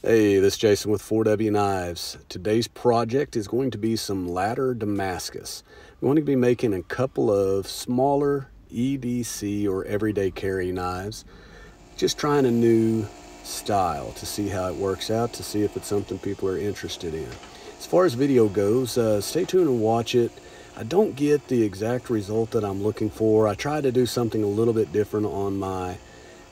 Hey, this is Jason with 4W Knives. Today's project is going to be some ladder Damascus. I'm going to be making a couple of smaller EDC or everyday carry knives. Just trying a new style to see how it works out, to see if it's something people are interested in. As far as video goes, stay tuned and watch it. I don't get the exact result that I'm looking for. I try to do something a little bit different on my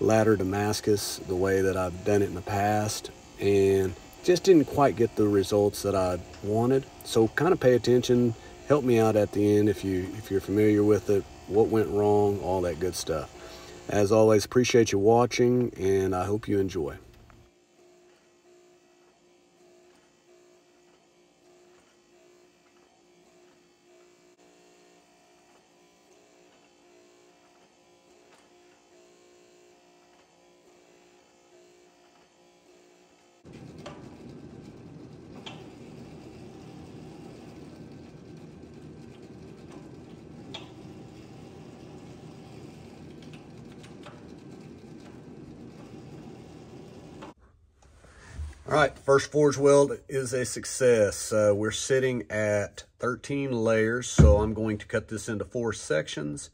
ladder Damascus, the way that I've done it in the past, and just didn't quite get the results that I wanted. So kind of pay attention, help me out at the end if you're familiar with it, what went wrong, all that good stuff. As always, appreciate you watching, and I hope you enjoy. All right, first forge weld is a success. We're sitting at 13 layers, so I'm going to cut this into 4 sections.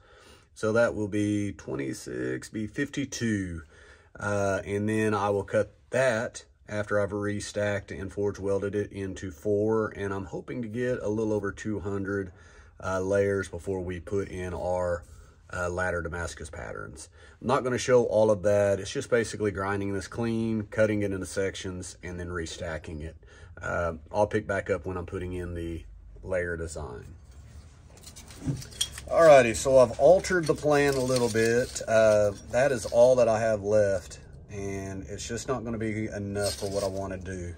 So that will be 26, be 52. And then I will cut that after I've restacked and forge welded it into 4. And I'm hoping to get a little over 200 layers before we put in our ladder Damascus patterns. I'm not going to show all of that. It's just basically grinding this clean, cutting it into sections, and then restacking it. I'll pick back up when I'm putting in the layer design. Alrighty, so I've altered the plan a little bit. That is all that I have left, and it's just not going to be enough for what I want to do.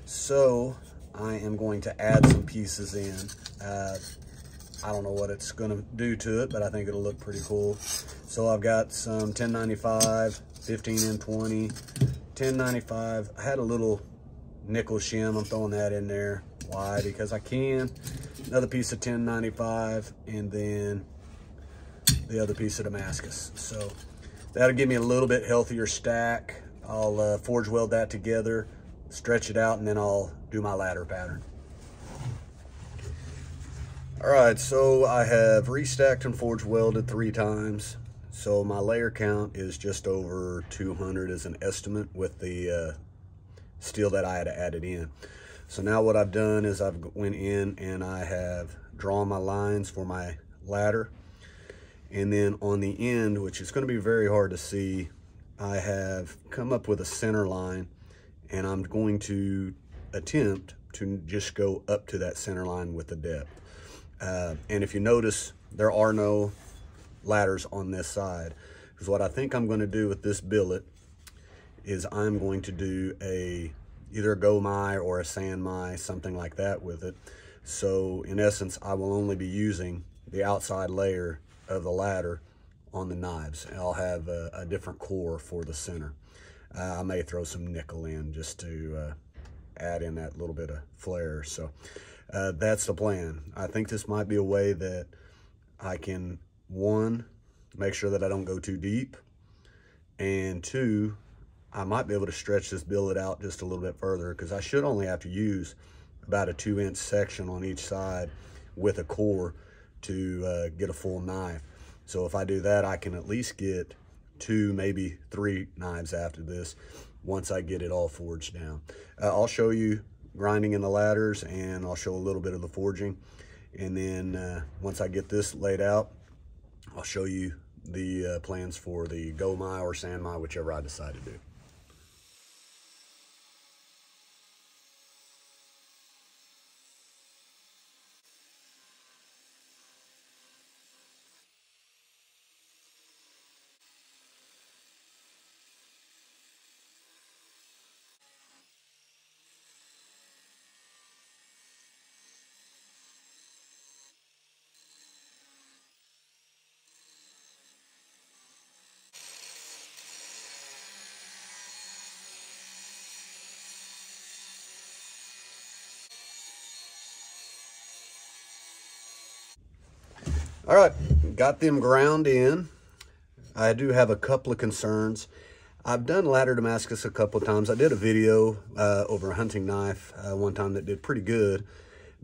So I am going to add some pieces in. I don't know what it's going to do to it, but I think it'll look pretty cool. So I've got some 1095, 15 and 20, 1095. I had a little nickel shim. I'm throwing that in there. Why? Because I can. Another piece of 1095, and then the other piece of Damascus. So that'll give me a little bit healthier stack. I'll forge weld that together, stretch it out, and then I'll do my ladder pattern. All right, so I have restacked and forge welded 3 times. So my layer count is just over 200 as an estimate with the steel that I had added in. So now what I've done is I've went in and I have drawn my lines for my ladder. And then on the end, which is going to be very hard to see, I have come up with a center line, and I'm going to attempt to just go up to that center line with the depth. And if you notice, there are no ladders on this side, because what I think I'm going to do with this billet is I'm going to do either a go-my or a sand-my, something like that with it. So in essence, I will only be using the outside layer of the ladder on the knives. I'll have a different core for the center. I may throw some nickel in just to add in that little bit of flair. So that's the plan. I think this might be a way that I can, 1, make sure that I don't go too deep, and 2, I might be able to stretch this billet out just a little bit further, because I should only have to use about a 2-inch section on each side with a core to get a full knife. So if I do that, I can at least get 2, maybe 3 knives after this once I get it all forged down. I'll show you grinding in the ladders, and I'll show a little bit of the forging. And then once I get this laid out, I'll show you the plans for the go-my or sand-my, whichever I decide to do. All right, got them ground in. I do have a couple of concerns. I've done ladder Damascus a couple of times. I did a video over a hunting knife one time that did pretty good,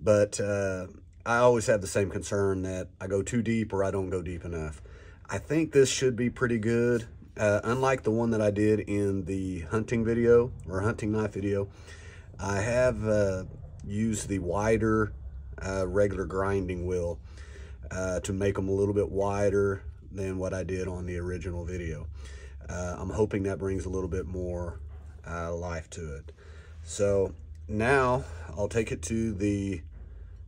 but I always have the same concern that I go too deep or I don't go deep enough. I think this should be pretty good. Unlike the one that I did in the hunting video or hunting knife video, I have used the wider regular grinding wheel to make them a little bit wider than what I did on the original video. I'm hoping that brings a little bit more life to it. So now I'll take it to the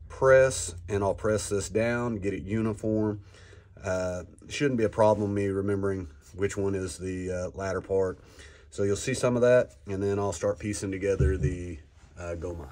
press and I'll press this down, get it uniform. Shouldn't be a problem me remembering which one is the ladder part. So you'll see some of that, and then I'll start piecing together the Goma.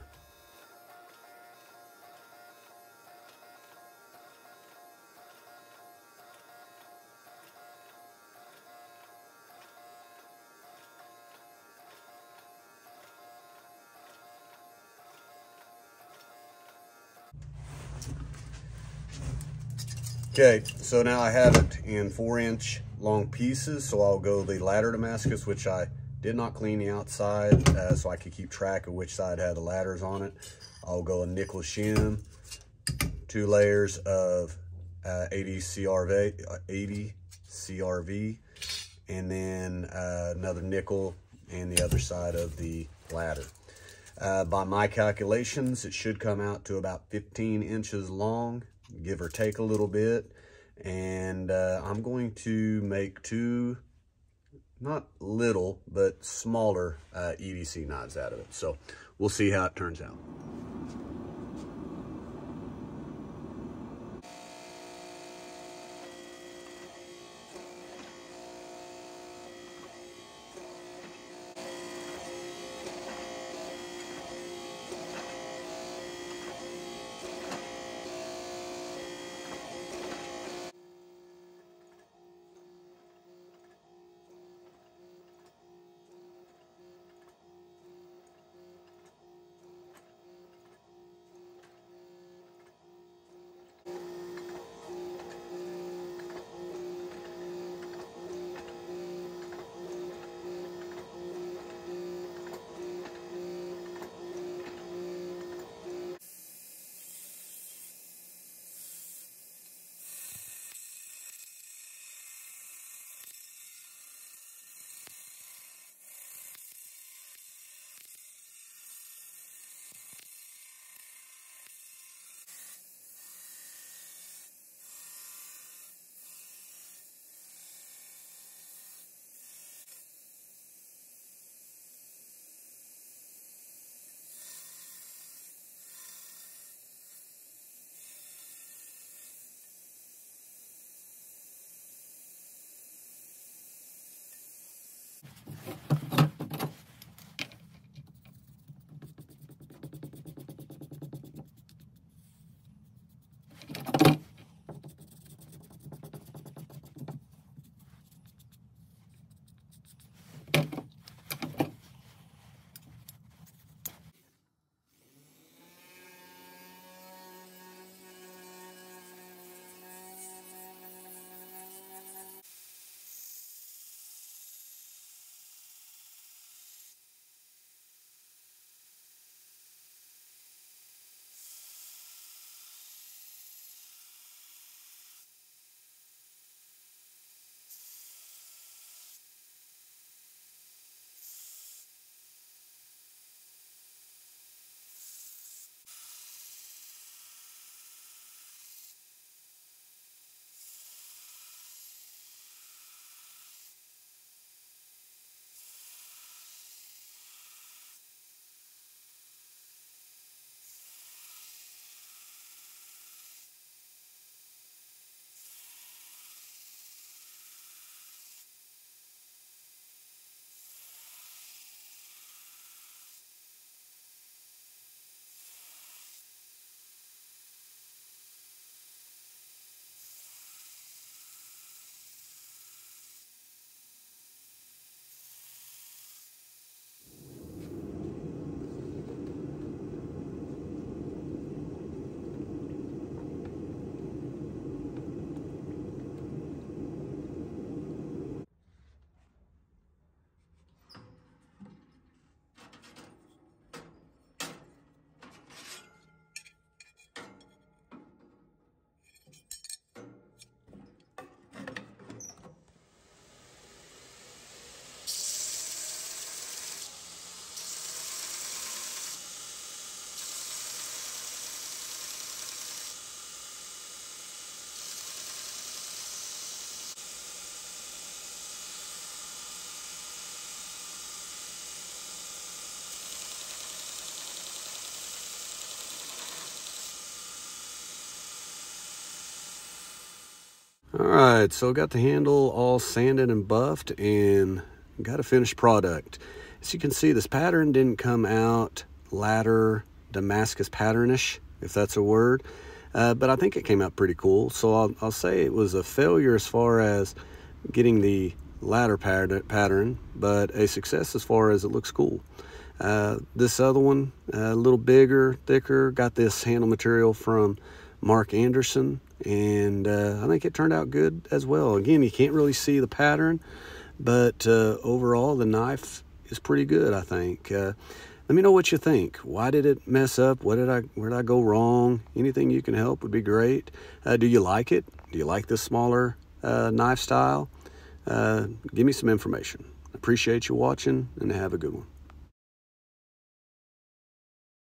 Okay, so now I have it in 4-inch long pieces, so I'll go the ladder Damascus, which I did not clean the outside so I could keep track of which side had the ladders on it. I'll go a nickel shim, 2 layers of 80 CRV, and then another nickel and the other side of the ladder. By my calculations, it should come out to about 15 inches long, give or take a little bit. And I'm going to make 2, not little, but smaller EDC knives out of it. So we'll see how it turns out. right, so got the handle all sanded and buffed and got a finished product. As you can see, this pattern didn't come out ladder Damascus patternish, if that's a word, but I think it came out pretty cool. So I'll say it was a failure as far as getting the ladder pattern, but a success as far as it looks cool. This other one, a little bigger, thicker, got this handle material from Mark Anderson, and I think it turned out good as well. Again, you can't really see the pattern, but overall the knife is pretty good, I think. Let me know what you think. Why did it mess up? Where did I go wrong? Anything you can help would be great. Do you like it? Do you like this smaller knife style? Give me some information. Appreciate you watching, and have a good one.